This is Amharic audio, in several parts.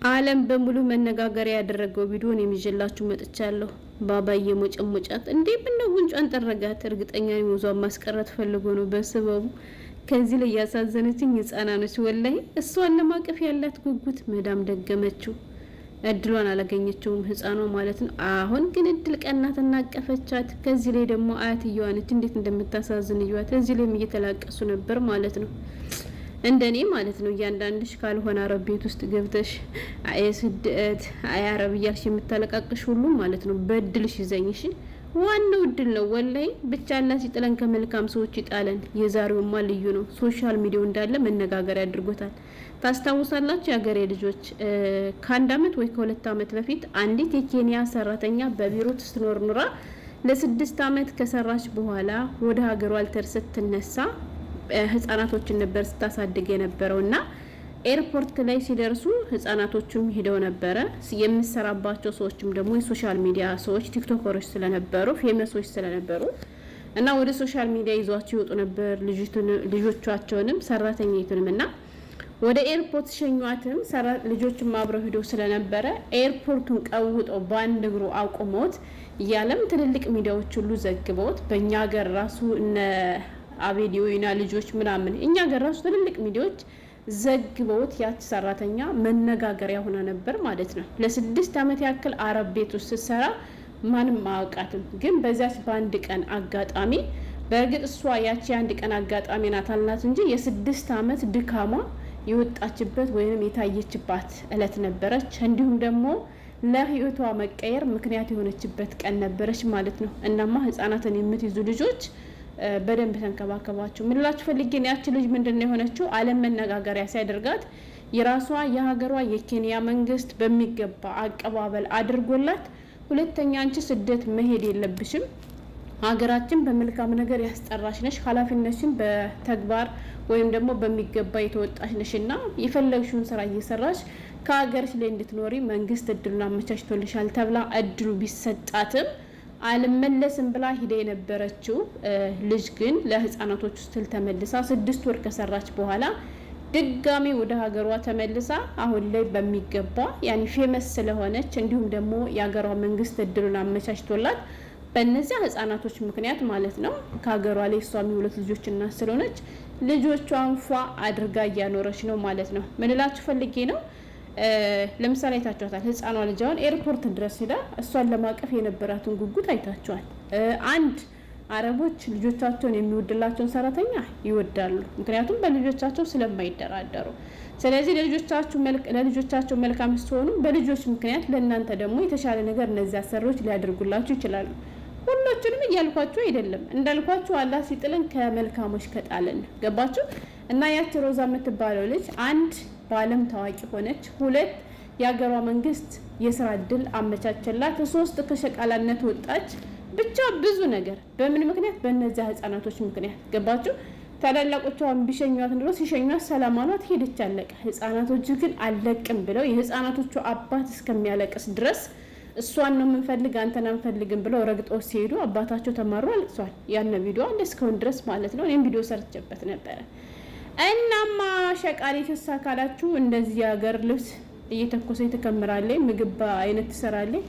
ዓለም በሙሉ መነጋገሪያ ያደረገው ቪዲዮን የሚጀላችሁ መጥቻለሁ። ባባዬ ሞጨሞጫት እንዴ ብነው ጉንጯን ጠረጋት። እርግጠኛ ነኝ ወዟን ማስቀረት ፈልጎ ነው በስበቡ። ከዚህ ላይ ያሳዘነችኝ ህፃናኖች ወላይ እሷን ለማቀፍ ያላት ጉጉት መዳም ደገመችው። እድሏን አላገኘችውም ህፃኗ ማለት ነው። አሁን ግን እድል ቀናት እናቀፈቻት። ከዚህ ላይ ደግሞ አያትየዋ ነች። እንዴት እንደምታሳዝን እዩዋት። እዚህ ላይም እየተላቀሱ ነበር ማለት ነው። እንደኔ ማለት ነው። እያንዳንድሽ ካልሆነ አረብ ቤት ውስጥ ገብተሽ አይ ስደት አይ አረብ እያልሽ የምታለቃቅሽ ሁሉ ማለት ነው በድልሽ ይዘኝሽ። ዋናው እድል ነው ወላይ። ብቻ አላህ ሲጥለን ከመልካም ሰዎች ይጣለን። የዛሬውማ ልዩ ነው። ሶሻል ሚዲያው እንዳለ መነጋገር ያድርጎታል። ታስታውሳላችሁ የሀገሬ ልጆች ከአንድ አመት ወይ ከሁለት አመት በፊት አንዲት የኬንያ ሰራተኛ በቢሮ ስትኖር ኑራ ለ6 አመት ከሰራች በኋላ ወደ ሀገሯ አልተር ስትነሳ ህፃናቶችን ነበር ስታሳድግ የነበረውና ኤርፖርት ላይ ሲደርሱ ህፃናቶቹም ሄደው ነበረ። የምሰራባቸው ሰዎችም ደግሞ የሶሻል ሚዲያ ሰዎች ቲክቶከሮች ስለነበሩ ፌመሶች ስለነበሩ እና ወደ ሶሻል ሚዲያ ይዟቸው ይወጡ ነበር ልጆቻቸውንም ሰራተኛይቱንም እና ወደ ኤርፖርት ሸኟትም ልጆችም አብረው ሄደው ስለነበረ ኤርፖርቱን ቀውጠው ባንድ እግሩ አቁመውት ያለም ትልልቅ ሚዲያዎች ሁሉ ዘግበውት በእኛ ሀገር ራሱ እነ አቤዲዮና ልጆች ምናምን እኛ ጋር ራሱ ትልልቅ ሚዲያዎች ዘግበውት ያቺ ሰራተኛ መነጋገሪያ ሆና ነበር ማለት ነው። ለ6 አመት ያክል አረብ ቤት ውስጥ ስትሰራ ማንም አያውቃትም። ግን በዛች በአንድ ቀን አጋጣሚ በእርግጥ እሷ ያቺ አንድ ቀን አጋጣሚ ናት አልናት እንጂ የ6 አመት ድካሟ የወጣችበት ወይንም የታየችባት እለት ነበረች። እንዲሁም ደግሞ ለህይወቷ መቀየር ምክንያት የሆነችበት ቀን ነበረች ማለት ነው። እናማ ህፃናትን የምትይዙ ልጆች በደንብ ተንከባከባችሁ። ምን ላችሁ ፈልጌ ነው ያቺ ልጅ ምንድነው የሆነችው? ዓለም መነጋገሪያ ሲያደርጋት የራሷ የሀገሯ የኬንያ መንግስት በሚገባ አቀባበል አድርጎላት ሁለተኛ አንቺ ስደት መሄድ የለብሽም፣ ሀገራችን በመልካም ነገር ያስጠራሽ ነሽ፣ ኃላፊነትሽን በተግባር ወይም ደግሞ በሚገባ የተወጣሽ ነሽና የፈለግሽውን ስራ እየሰራሽ ከሀገርሽ ላይ እንድትኖሪ መንግስት እድሉን አመቻችቶልሻል ተብላ እድሉ ቢሰጣትም አልመለስም ብላ ሂደ የነበረችው ልጅ ግን ለህፃናቶች ውስጥ ተመልሳ 6 ወር ከሰራች በኋላ ድጋሚ ወደ ሀገሯ ተመልሳ አሁን ላይ በሚገባ ያኒ ፌመስ ስለሆነች እንዲሁም ደግሞ የሀገሯ መንግስት እድሉን አመቻችቶላት በእነዚያ ህፃናቶች ምክንያት ማለት ነው ከሀገሯ ላይ እሷም ሁለት ልጆች እናት ስለሆነች ልጆቿን ፏ አድርጋ እያኖረች ነው ማለት ነው። ምን እላችሁ ፈልጌ ነው ለምሳሌ አይታችኋታል። ህፃኗ ልጅዋን ኤርፖርት ድረስ ሄዳ እሷን ለማቀፍ የነበራትን ጉጉት አይታችኋል። አንድ አረቦች ልጆቻቸውን የሚወድላቸውን ሰራተኛ ይወዳሉ፣ ምክንያቱም በልጆቻቸው ስለማይደራደሩ። ስለዚህ ለልጆቻቸው መልካም ስትሆኑ በልጆች ምክንያት ለእናንተ ደግሞ የተሻለ ነገር እነዚህ አሰሪዎች ሊያደርጉላችሁ ይችላሉ። ሁሎችንም እያልኳችሁ አይደለም፣ እንዳልኳችሁ አላህ ሲጥልን ከመልካሞች ከጣልን ገባችሁ። እና ያቺ ሮዛ የምትባለው ልጅ አንድ በአለም ታዋቂ ሆነች፣ 2 የሀገሯ መንግስት የስራ እድል አመቻቸላት፣ 3 ከሸቃላነት ወጣች። ብቻ ብዙ ነገር በምን ምክንያት? በእነዚያ ህፃናቶች ምክንያት ገባችሁ። ታላላቆቿን ቢሸኟት እንደው ሲሸኟት ሰላማኗት ሄደች አለቀ። ህፃናቶች ግን አለቅም ብለው የህፃናቶቹ አባት እስከሚያለቅስ ድረስ እሷን ነው የምንፈልግ አንተን አንፈልግም ብለው ረግጠው ሲሄዱ አባታቸው ተማሩ አልቅሷል። ያን ቪዲዮ አለ እስካሁን ድረስ ማለት ነው። እኔም ቪዲዮ ሰርቼበት ነበረ። እናማ ሸቃሪ ተሳካላችሁ እንደዚህ ሀገር ልብስ እየተኮሰኝ ትከምራለች፣ ምግብ አይነት ትሰራለች።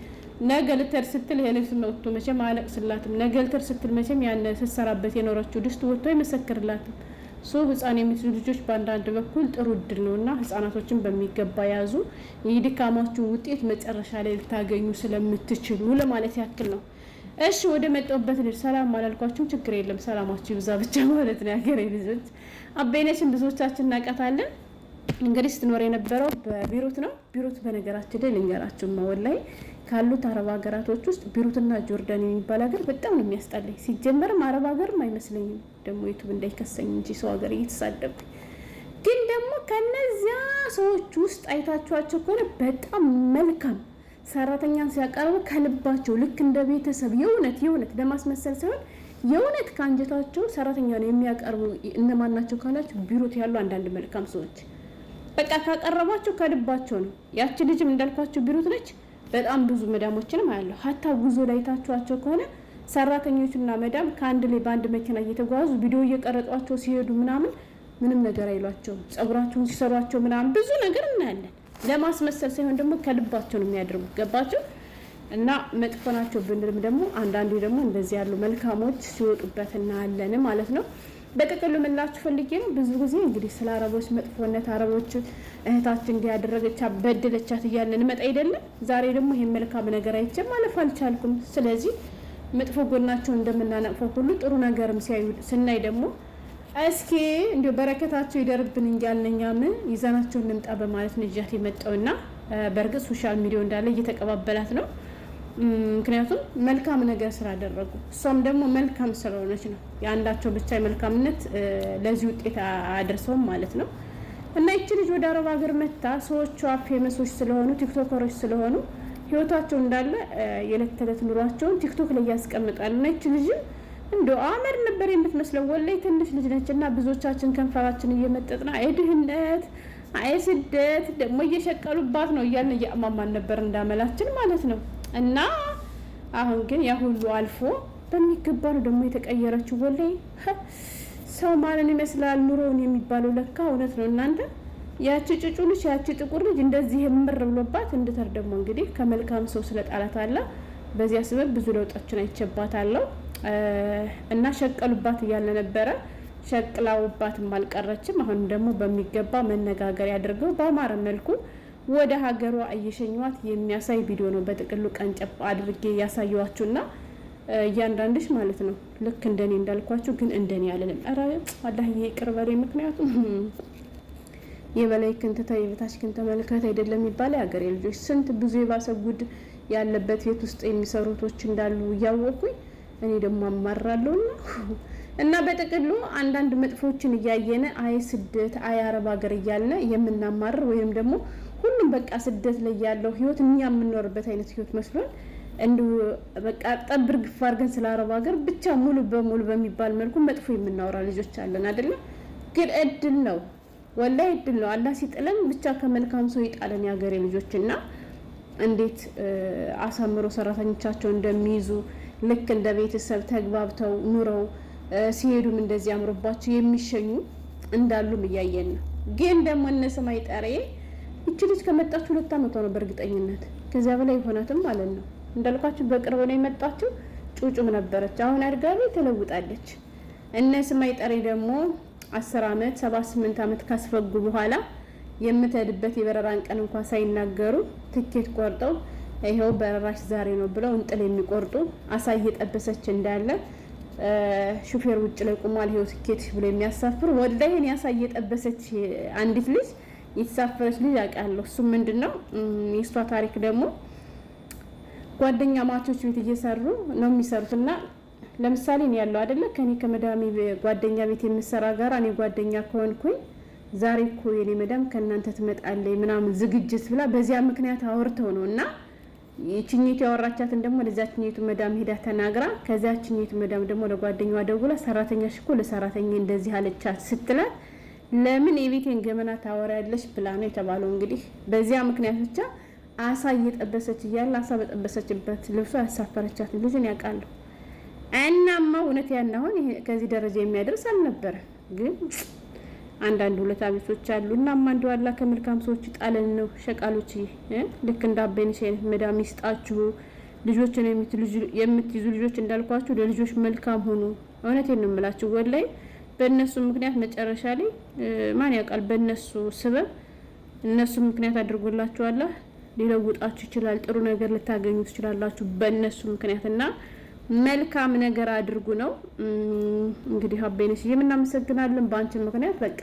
ነገ ልተር ስትል የልብስ ወጥቶ መቼም አለቅስላትም። ነገ ልተር ስትል መቼም ያን ስትሰራበት የኖረችው ድስት ወጥቶ አይመሰክርላትም። ህፃን የምትሉ ልጆች በአንዳንድ በኩል ጥሩ እድል ነውና ህፃናቶችን በሚገባ ያዙ። የድካማችሁ ውጤት መጨረሻ ላይ ልታገኙ ስለምትችሉ ለማለት ያክል ነው። እሺ ወደ መጣሁበት ልጅ ሰላም አላልኳችሁም፣ ችግር የለም ሰላማችሁ ይብዛ ብቻ ማለት ነው። ያገሬ ልጆች አበይነሽን ብዙዎቻችን እናውቃታለን። እንግዲህ ስትኖር የነበረው በቢሩት ነው። ቢሩት በነገራችን ላይ ልንገራችሁ ወላሂ ካሉት አረብ ሀገራቶች ውስጥ ቢሩትና ጆርዳን የሚባል ሀገር በጣም ነው የሚያስጠላኝ። ሲጀመርም አረብ ሀገርም አይመስለኝም ደግሞ ዩቲዩብ እንዳይከሰኝ እንጂ ሰው ሀገር እየተሳደብኩ ግን ደግሞ ከነዚያ ሰዎች ውስጥ አይታችኋቸው ከሆነ በጣም መልካም ሰራተኛን ሲያቀርቡ ከልባቸው ልክ እንደ ቤተሰብ የእውነት ለማስመሰል ሳይሆን የእውነት ከአንጀታቸው ሰራተኛ ነው የሚያቀርቡ። እነማን ናቸው ካላችሁ ቢሩት ያሉ አንዳንድ መልካም ሰዎች በቃ ካቀረባቸው ከልባቸው ነው። ያቺ ልጅም እንዳልኳችሁ ቢሩት ነች። በጣም ብዙ መዳሞችንም አያለሁ። ሀታ ጉዞ ላይ ታችኋቸው ከሆነ ሰራተኞችና መዳም ከአንድ ላይ በአንድ መኪና እየተጓዙ ቪዲዮ እየቀረጧቸው ሲሄዱ ምናምን ምንም ነገር አይሏቸውም። ጸጉራቸውን ሲሰሯቸው ምናምን ብዙ ነገር እናያለን። ለማስመሰል ሳይሆን ደግሞ ከልባቸው ነው የሚያደርጉት። ገባችሁ? እና መጥፎ ናቸው ብንልም ደግሞ አንዳንዴ ደግሞ እንደዚህ ያሉ መልካሞች ሲወጡበት እናያለን ማለት ነው። በጥቅሉ ምላችሁ ፈልጌ ነው። ብዙ ጊዜ እንግዲህ ስለ አረቦች መጥፎነት አረቦች እህታችን እንዲያደረገች በደለቻት እያለን መጣ አይደለም። ዛሬ ደግሞ ይሄን መልካም ነገር አይቼ ማለፍ አልቻልኩም። ስለዚህ መጥፎ ጎናቸው እንደምናነቅፈው ሁሉ ጥሩ ነገርም ስናይ ደግሞ እስኪ እንዲሁ በረከታቸው ይደርብን እንጂ ያልነኛም ይዘናቸው እንምጣ በማለት ነው ይዣት የመጣውና በእርግጥ ሶሻል ሚዲያው እንዳለ እየተቀባበላት ነው። ምክንያቱም መልካም ነገር ስላደረጉ እሷም ደግሞ መልካም ስለሆነች ነው። የአንዳቸው ብቻ የመልካምነት ለዚህ ውጤት አያደርሰውም ማለት ነው። እና ይቺ ልጅ ወደ አረብ ሀገር መታ ሰዎቿ ፌመሶች ስለሆኑ ቲክቶከሮች ስለሆኑ ህይወታቸው እንዳለ የዕለት ተዕለት ኑሯቸውን ቲክቶክ ላይ ያስቀምጣሉ። እና ይቺ ልጅም እንደ አመር ነበር የምትመስለው። ወላይ ትንሽ ልጅ ነች እና ብዙዎቻችን ከንፈራችን እየመጠጥና ድህነት አይ ስደት ደግሞ እየሸቀሉባት ነው እያልን እያማማን ነበር እንዳመላችን ማለት ነው። እና አሁን ግን ያ ሁሉ አልፎ በሚገባ ነው ደግሞ የተቀየረችው። ወላይ ሰው ማንን ይመስላል ኑሮውን የሚባለው ለካ እውነት ነው እናንተ። ያቺ ጭጩ ልጅ ያቺ ጥቁር ልጅ እንደዚህ የምር ብሎባት እንድተር ደግሞ እንግዲህ ከመልካም ሰው ስለጣላት አለ። በዚያ ስበብ ብዙ ለውጦችን አይቼባታለሁ። እና ሸቀሉባት እያለ ነበረ። ሸቅላውባትም አልቀረችም። አሁን ደግሞ በሚገባ መነጋገር ያድርገው በአማረ መልኩ ወደ ሀገሯ እየሸኟት የሚያሳይ ቪዲዮ ነው። በጥቅሉ ቀንጨብ አድርጌ ያሳየዋችሁና እያንዳንድሽ ማለት ነው ልክ እንደኔ እንዳልኳችሁ ግን እንደኔ ያለንም ኧረ አላህ ይቅር በለኝ። ምክንያቱም የበላይ ክንተታ የበታች ክንተ መልከት አይደለም የሚባለው የሀገሬ ልጆች ስንት ብዙ የባሰ ጉድ ያለበት ቤት ውስጥ የሚሰሩቶች እንዳሉ እያወቁኝ እኔ ደግሞ አማራለሁና እና በጥቅሉ አንዳንድ መጥፎችን እያየነ አይ ስደት አይ አረብ ሀገር እያልነ የምናማርር ወይም ደግሞ ሁሉም በቃ ስደት ላይ ያለው ህይወት እኛ የምንኖርበት አይነት ህይወት መስሎን እንዲሁ በቃ ጠብር ግፍ አድርገን ስለ አረብ ሀገር ብቻ ሙሉ በሙሉ በሚባል መልኩ መጥፎ የምናወራ ልጆች አለን አይደለም። ግን እድል ነው ወላሂ እድል ነው። አላህ ሲጥለን ብቻ ከመልካም ሰው ይጣለን የሀገሬ ልጆችና እንዴት አሳምሮ ሰራተኞቻቸው እንደሚይዙ ልክ እንደ ቤተሰብ ተግባብተው ኑረው ሲሄዱም እንደዚህ አምሮባቸው የሚሸኙ እንዳሉም እያየን ነው። ግን ደግሞ እነሰማይ ጠሬ እቺ ልጅ ከመጣችሁ 2 አመቷ ነው በእርግጠኝነት ከዚያ በላይ ሆናትም ማለት ነው። እንዳልኳችሁ በቅርብ ነው የመጣችው። ጩጩም ነበረች። አሁን አድጋቢ ተለውጣለች። እነሰማይ ጠሬ ደግሞ 10 አመት 78 አመት ካስፈጉ በኋላ የምትሄድበት የበረራን ቀን እንኳን ሳይናገሩ ትኬት ቆርጠው ይሄው በረራሽ ዛሬ ነው ብለው እንጥል የሚቆርጡ አሳየጠበሰች እንዳለ ሹፌር ውጭ ላይ ቆሟል። ይሄው ትኬት ብሎ የሚያሳፍር ወላሂ እኔ ያሳየጠበሰች አንዲት ልጅ የተሳፈረች ልጅ አውቃለሁ። እሱ ምንድነው የሷ ታሪክ ደግሞ ጓደኛ ማቾች ቤት እየሰሩ ነው የሚሰሩትና ለምሳሌ ነው ያለው አይደለ ከኔ ከመዳሚ ጓደኛ ቤት የምሰራ ጋር እኔ ጓደኛ ከሆንኩኝ ዛሬ እኮ የኔ መዳም ከእናንተ ትመጣለች ምናምን ዝግጅት ብላ በዚያ ምክንያት አወርተው ነውና ይችኝቱ ያወራቻትን ደግሞ ለዛችኝቱ መዳም ሄዳ ተናግራ ከዛችኝቱ መዳም ደግሞ ለጓደኛዋ ደውላ ሰራተኛሽ እኮ ለሰራተኛ እንደዚህ አለቻት ስትላት ለምን የቤቴን ገመና ታወሪያለሽ ብላ ነው የተባለው። እንግዲህ በዚያ ምክንያት ብቻ አሳ እየጠበሰች እያለ አሳ በጠበሰችበት ልብሷ ያሳፈረቻት ልጅን ያውቃለሁ። እናማ እውነት ያን አሁን ከዚህ ደረጃ የሚያደርስ አልነበረ። ግን አንዳንድ ሁለት አቤቶች አሉ። እናማ እንደው አላህ ከመልካም ሰዎች ጣለን ነው ሸቃሎች። ልክ እንዳበይንሽ አይነት መዳም ይስጣችሁ። ልጆችን የምትይዙ ልጆች እንዳልኳችሁ ለልጆች መልካም ሆኑ። እውነቴን ነው የምላችሁ ወላሂ በእነሱ ምክንያት መጨረሻ ላይ ማን ያውቃል በእነሱ ስበብ እነሱ ምክንያት አድርጎላችሁ አላህ ሊለውጣችሁ ይችላል። ጥሩ ነገር ልታገኙ ትችላላችሁ በእነሱ ምክንያትና መልካም ነገር አድርጉ ነው እንግዲህ። አበይነሽ የምናመሰግናለን በአንቺ ምክንያት በቃ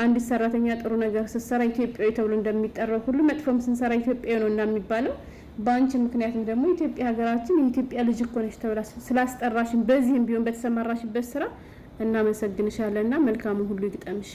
አንድ ሰራተኛ ጥሩ ነገር ስትሰራ ኢትዮጵያዊ ተብሎ እንደሚጠራው ሁሉ መጥፎም ስንሰራ ኢትዮጵያዊ ነው እንደሚባለው በአንቺ ምክንያትም ደግሞ ኢትዮጵያ ሀገራችን የኢትዮጵያ ልጅ እኮ ነሽ ተብላ ስላስጠራሽን በዚህም ቢሆን በተሰማራሽበት ስራ እናመሰግንሻለንና መልካሙ ሁሉ ይግጠምሽ።